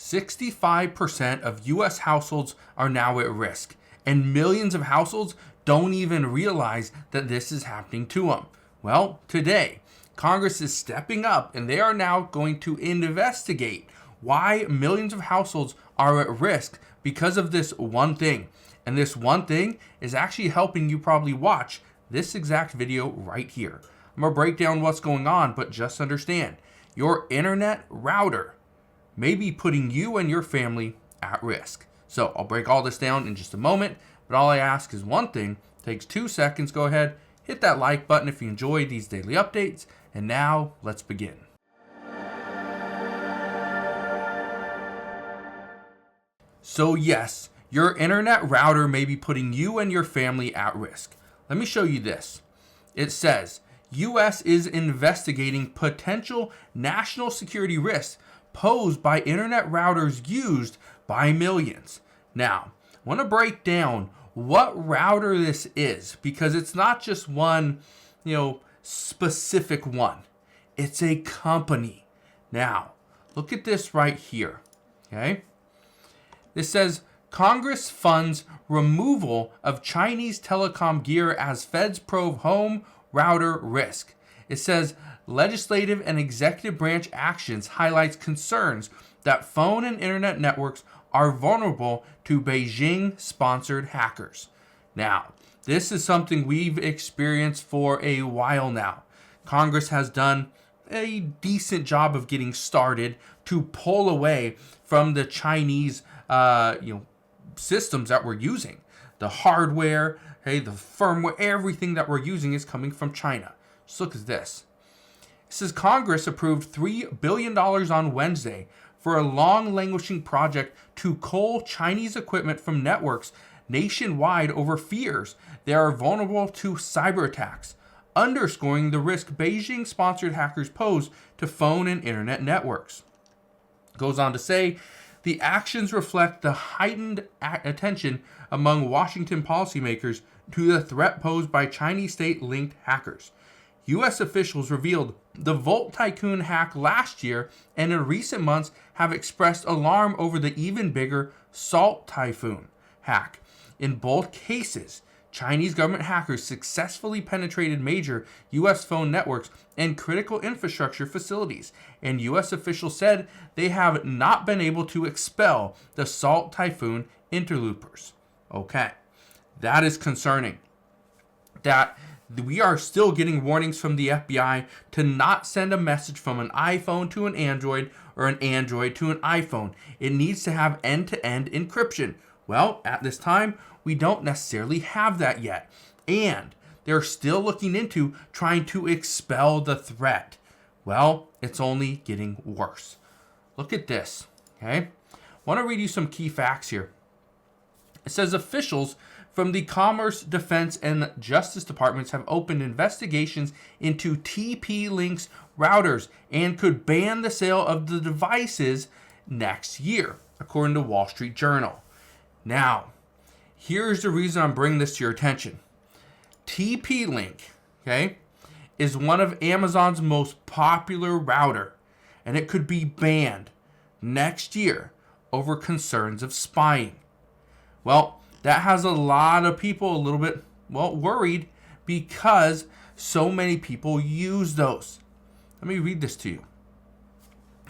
65% of US households are now at risk, and millions of households don't even realize that this is happening to them. Well, today, Congress is stepping up and they are now going to investigate why millions of households are at risk because of this one thing. And this one thing is actually helping you probably watch this exact video right here. I'm going to break down what's going on, but just understand, your internet router may be putting you and your family at risk. So I'll break all this down in just a moment, but all I ask is one thing. It takes 2 seconds. Go ahead, hit that like button if you enjoy these daily updates. And now let's begin. So yes, your internet router may be putting you and your family at risk. Let me show you this. It says, U.S. is investigating potential national security risks posed by internet routers used by millions. Now, I want to break down what router this is because it's not just one, specific one. It's a company. Now, look at this right here. Okay? This says Congress funds removal of Chinese telecom gear as feds probe home router risk. It says legislative and executive branch actions highlights concerns that phone and internet networks are vulnerable to Beijing-sponsored hackers. Now, this is something we've experienced for a while now. Congress has done a decent job of getting started to pull away from the Chinese, systems that we're using. The hardware, the firmware, everything that we're using is coming from China. Just look at this. It says Congress approved $3 billion on Wednesday for a long languishing project to cull Chinese equipment from networks nationwide over fears they are vulnerable to cyber attacks, underscoring the risk Beijing-sponsored hackers pose to phone and internet networks. It goes on to say, the actions reflect the heightened attention among Washington policymakers to the threat posed by Chinese state-linked hackers. U.S. officials revealed the Volt Tycoon hack last year and in recent months have expressed alarm over the even bigger Salt Typhoon hack. In both cases, Chinese government hackers successfully penetrated major U.S. phone networks and critical infrastructure facilities, and U.S. officials said they have not been able to expel the Salt Typhoon interlopers. Okay, that is concerning. That we are still getting warnings from the FBI to not send a message from an iPhone to an Android or an Android to an iPhone. It needs to have end-to-end encryption. Well, at this time, we don't necessarily have that yet. And they're still looking into trying to expel the threat. Well, it's only getting worse. Look at this, okay? I want to read you some key facts here. It says officials from the Commerce, Defense, and Justice Departments have opened investigations into TP-Link's routers and could ban the sale of the devices next year, according to Wall Street Journal. Now, here's the reason I'm bringing this to your attention. TP-Link, okay, is one of Amazon's most popular router, and it could be banned next year over concerns of spying. Well, that has a lot of people a little bit, worried because so many people use those. Let me read this to you.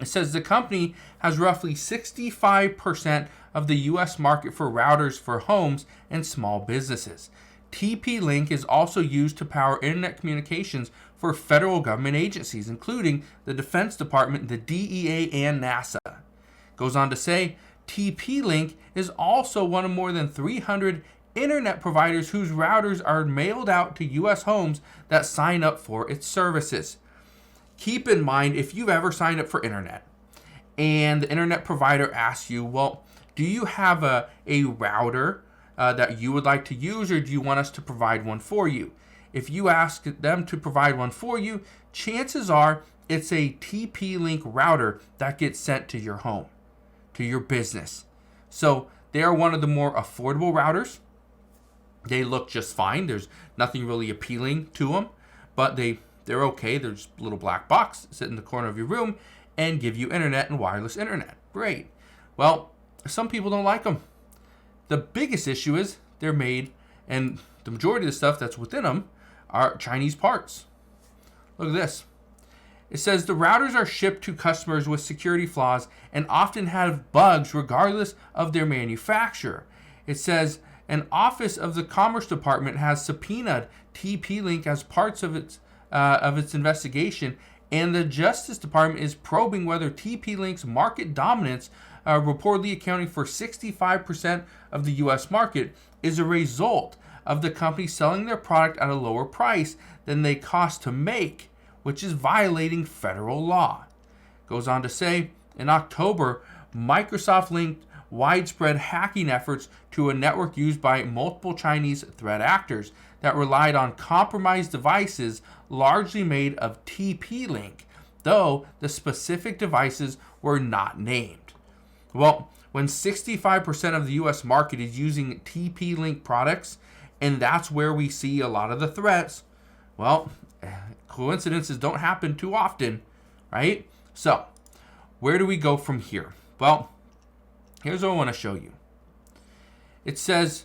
It says the company has roughly 65% of the U.S. market for routers for homes and small businesses. TP-Link is also used to power internet communications for federal government agencies, including the Defense Department, the DEA, and NASA. It goes on to say, TP-Link is also one of more than 300 internet providers whose routers are mailed out to U.S. homes that sign up for its services. Keep in mind, if you've ever signed up for internet and the internet provider asks you, do you have a router that you would like to use, or do you want us to provide one for you? If you ask them to provide one for you, chances are it's a TP-Link router that gets sent to your home, to your business. So they are one of the more affordable routers. They look just fine. There's nothing really appealing to them, but they're okay. They're just a little black box, sit in the corner of your room and give you internet and wireless internet. Great. Well, some people don't like them. The biggest issue is they're made, and the majority of the stuff that's within them are Chinese parts. Look at this. It says the routers are shipped to customers with security flaws and often have bugs regardless of their manufacturer. It says an office of the Commerce Department has subpoenaed TP-Link as parts of its investigation, and the Justice Department is probing whether TP-Link's market dominance, reportedly accounting for 65% of the U.S. market, is a result of the company selling their product at a lower price than they cost to make, which is violating federal law. Goes on to say, in October, Microsoft linked widespread hacking efforts to a network used by multiple Chinese threat actors that relied on compromised devices largely made of TP-Link, though the specific devices were not named. Well, when 65% of the US market is using TP-Link products, and that's where we see a lot of the threats, well, coincidences don't happen too often, right? So, where do we go from here? Well, here's what I want to show you. It says,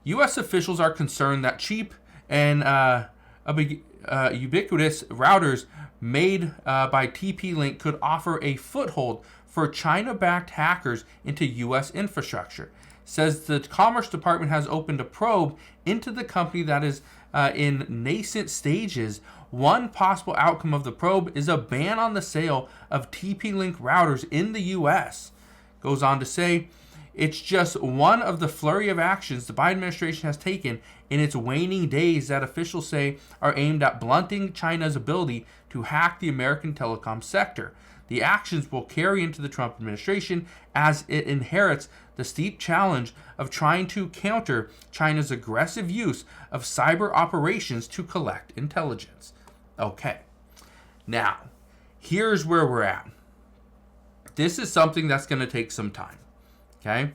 U.S. officials are concerned that cheap and ubiquitous routers made by TP-Link could offer a foothold for China-backed hackers into U.S. infrastructure. Says the Commerce Department has opened a probe into the company that is in nascent stages. One possible outcome of the probe is a ban on the sale of TP-Link routers in the U.S. Goes on to say, it's just one of the flurry of actions the Biden administration has taken in its waning days that officials say are aimed at blunting China's ability to hack the American telecom sector. The actions will carry into the Trump administration as it inherits the steep challenge of trying to counter China's aggressive use of cyber operations to collect intelligence. Okay, now, here's where we're at. This is something that's going to take some time, okay?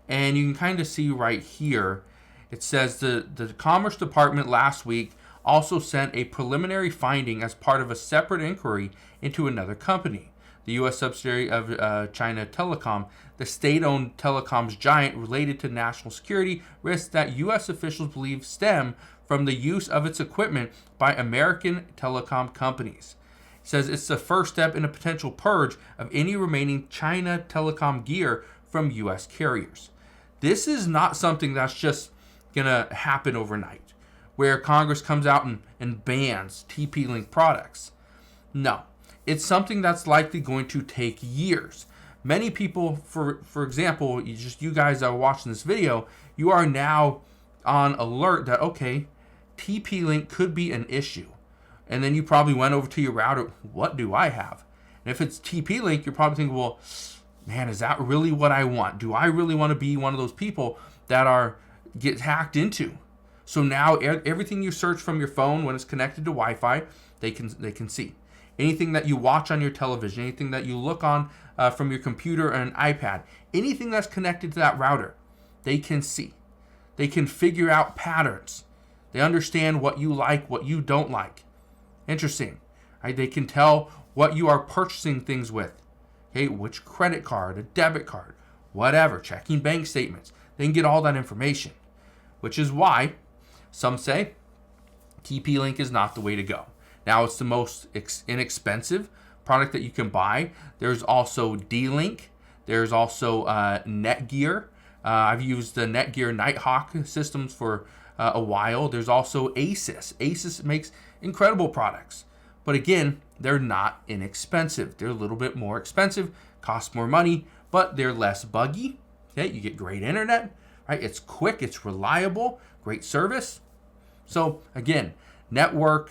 And you can kind of see right here, it says the Commerce Department last week also sent a preliminary finding as part of a separate inquiry into another company, the U.S. subsidiary of China Telecom, the state-owned telecoms giant related to national security risks that U.S. officials believe stem from the use of its equipment by American telecom companies. It says it's the first step in a potential purge of any remaining China telecom gear from U.S. carriers. This is not something that's just going to happen overnight, where Congress comes out and bans TP-Link products. No, it's something that's likely going to take years. Many people, for example, you guys that are watching this video, you are now on alert that, okay, TP-Link could be an issue. And then you probably went over to your router, what do I have? And if it's TP-Link, you're probably thinking, well, man, is that really what I want? Do I really want to be one of those people that get hacked into? So now everything you search from your phone when it's connected to Wi-Fi, they can see. Anything that you watch on your television, anything that you look on from your computer and an iPad, anything that's connected to that router, they can see. They can figure out patterns. They understand what you like, what you don't like. Interesting. Right? They can tell what you are purchasing things with. Okay, which credit card, a debit card, whatever, checking bank statements. They can get all that information, which is why some say TP-Link is not the way to go. Now, it's the most inexpensive product that you can buy. There's also D-Link. There's also Netgear. I've used the Netgear Nighthawk systems for a while. There's also Asus. Asus makes incredible products. But again, they're not inexpensive. They're a little bit more expensive, cost more money, but they're less buggy. Okay, you get great internet, right? It's quick, it's reliable, great service. So again, Netgear,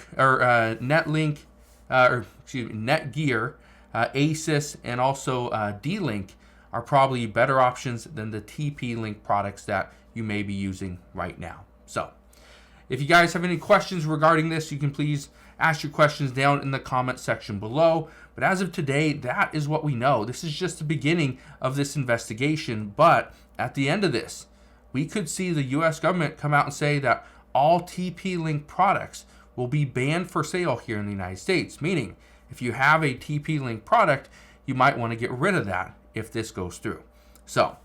Asus, and also D-Link are probably better options than the TP-Link products that you may be using right now. So, if you guys have any questions regarding this, you can please ask your questions down in the comment section below. But as of today, that is what we know. This is just the beginning of this investigation. But at the end of this, we could see the U.S. government come out and say that all TP-Link products will be banned for sale here in the United States. Meaning, if you have a TP-Link product, you might want to get rid of that if this goes through. So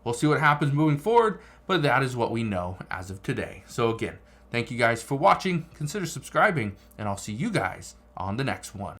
we'll see what happens moving forward, but that is what we know as of today. So again, thank you guys for watching. Consider subscribing, and I'll see you guys on the next one.